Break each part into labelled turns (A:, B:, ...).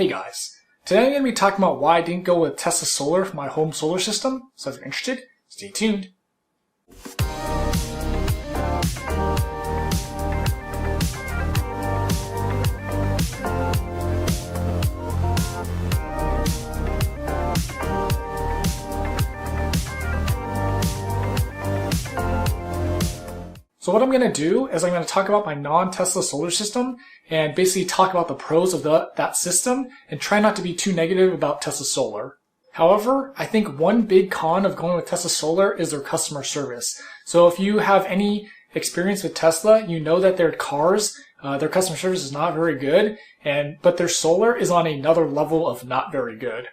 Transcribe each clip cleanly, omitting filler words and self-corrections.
A: Hey guys, today I'm going to be talking about why I didn't go with Tesla Solar for my home solar system, so if you're interested, stay tuned. So what I'm going to do is I'm going to talk about my non-Tesla solar system and basically talk about the pros of that system and try not to be too negative about Tesla Solar. However, I think one big con of going with Tesla Solar is their customer service. So if you have any experience with Tesla, you know that their cars, their customer service is not very good, but their solar is on another level of not very good.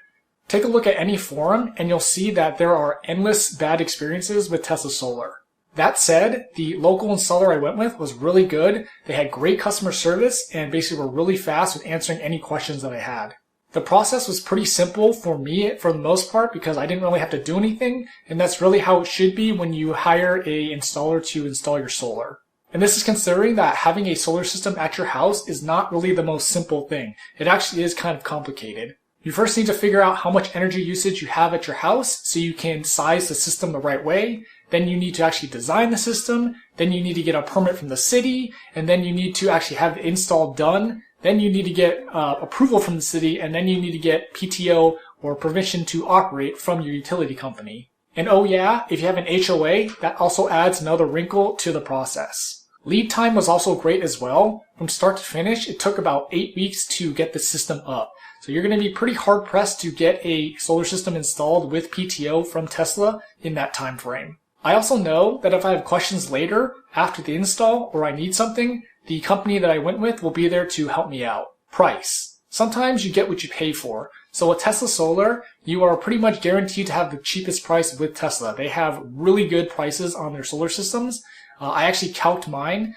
A: Take a look at any forum and you'll see that there are endless bad experiences with Tesla Solar. That said, the local installer I went with was really good. They had great customer service and basically were really fast with answering any questions that I had. The process was pretty simple for me for the most part because I didn't really have to do anything, and that's really how it should be when you hire an installer to install your solar. And this is considering that having a solar system at your house is not really the most simple thing. It actually is kind of complicated. You first need to figure out how much energy usage you have at your house so you can size the system the right way. Then you need to actually design the system. Then you need to get a permit from the city. And then you need to actually have the install done. Then you need to get approval from the city. And then you need to get PTO or permission to operate from your utility company. And oh yeah, if you have an HOA, that also adds another wrinkle to the process. Lead time was also great as well. From start to finish, it took about 8 weeks to get the system up. So you're going to be pretty hard pressed to get a solar system installed with PTO from Tesla in that time frame. I also know that if I have questions later after the install or I need something, the company that I went with will be there to help me out. Price. Sometimes you get what you pay for. So with Tesla Solar, you are pretty much guaranteed to have the cheapest price with Tesla. They have really good prices on their solar systems. I actually calced mine.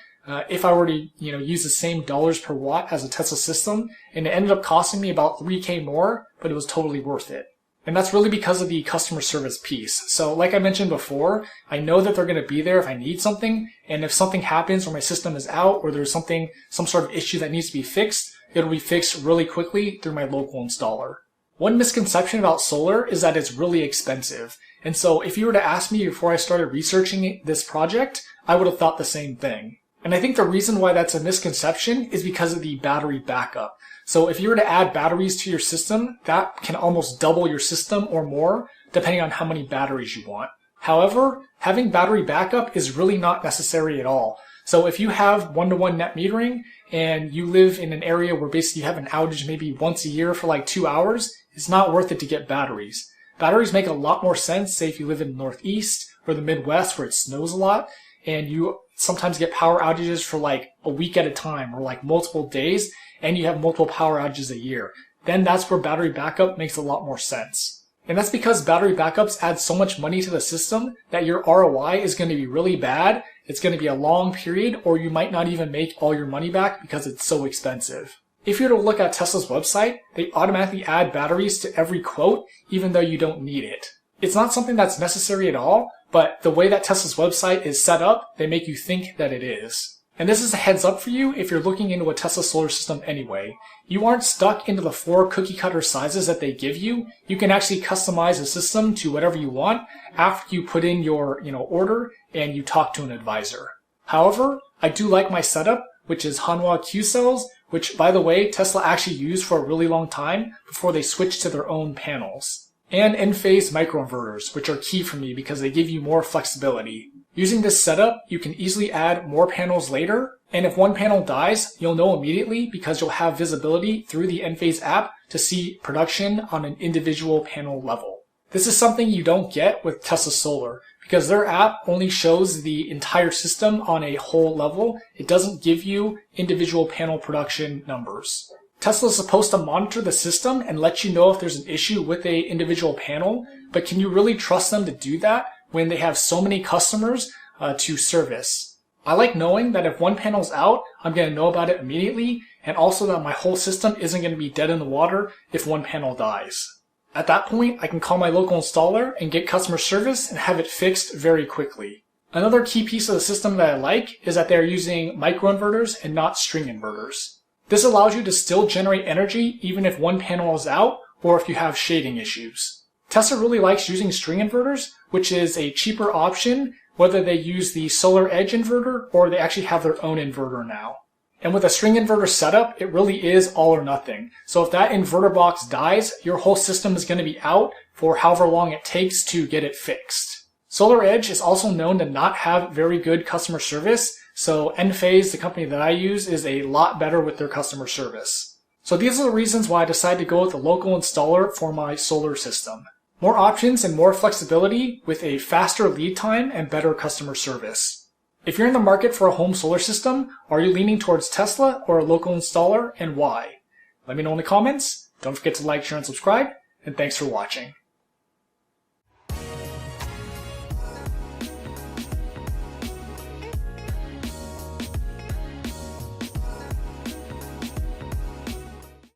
A: If I were to, use the same dollars per watt as a Tesla system, and it ended up costing me about $3,000 more, but it was totally worth it. And that's really because of the customer service piece. So like I mentioned before, I know that they're going to be there if I need something, and if something happens or my system is out or there's some sort of issue that needs to be fixed, it'll be fixed really quickly through my local installer. One misconception about solar is that it's really expensive. And so if you were to ask me before I started researching this project, I would have thought the same thing. And I think the reason why that's a misconception is because of the battery backup. So if you were to add batteries to your system, that can almost double your system or more, depending on how many batteries you want. However, having battery backup is really not necessary at all. So if you have one-to-one net metering and you live in an area where basically you have an outage maybe once a year for like 2 hours, it's not worth it to get batteries. Batteries make a lot more sense, say if you live in the Northeast or the Midwest where it snows a lot, and you sometimes get power outages for like a week at a time or like multiple days, and you have multiple power outages a year. Then that's where battery backup makes a lot more sense. And that's because battery backups add so much money to the system that your ROI is going to be really bad. It's going to be a long period, or you might not even make all your money back because it's so expensive. If you were to look at Tesla's website, they automatically add batteries to every quote, even though you don't need it. It's not something that's necessary at all, but the way that Tesla's website is set up, they make you think that it is. And this is a heads up for you if you're looking into a Tesla solar system anyway. You aren't stuck into the 4 cookie cutter sizes that they give you. You can actually customize the system to whatever you want after you put in your order and you talk to an advisor. However, I do like my setup, which is Hanwha Q cells, which by the way, Tesla actually used for a really long time before they switched to their own panels. And N-phase microinverters, which are key for me because they give you more flexibility. Using this setup, you can easily add more panels later, and if one panel dies, you'll know immediately because you'll have visibility through the N-phase app to see production on an individual panel level. This is something you don't get with Tesla Solar because their app only shows the entire system on a whole level. It doesn't give you individual panel production numbers. Tesla is supposed to monitor the system and let you know if there's an issue with an individual panel, but can you really trust them to do that when they have so many customers to service? I like knowing that if one panel's out, I'm going to know about it immediately, and also that my whole system isn't going to be dead in the water if one panel dies. At that point, I can call my local installer and get customer service and have it fixed very quickly. Another key piece of the system that I like is that they're using microinverters and not string inverters. This allows you to still generate energy even if one panel is out or if you have shading issues. Tesla really likes using string inverters, which is a cheaper option whether they use the Solar Edge inverter or they actually have their own inverter now. And with a string inverter setup, it really is all or nothing. So if that inverter box dies, your whole system is going to be out for however long it takes to get it fixed. Solar Edge is also known to not have very good customer service, so Enphase, the company that I use, is a lot better with their customer service. So these are the reasons why I decided to go with a local installer for my solar system. More options and more flexibility with a faster lead time and better customer service. If you're in the market for a home solar system, are you leaning towards Tesla or a local installer, and why? Let me know in the comments. Don't forget to like, share, and subscribe, and thanks for watching.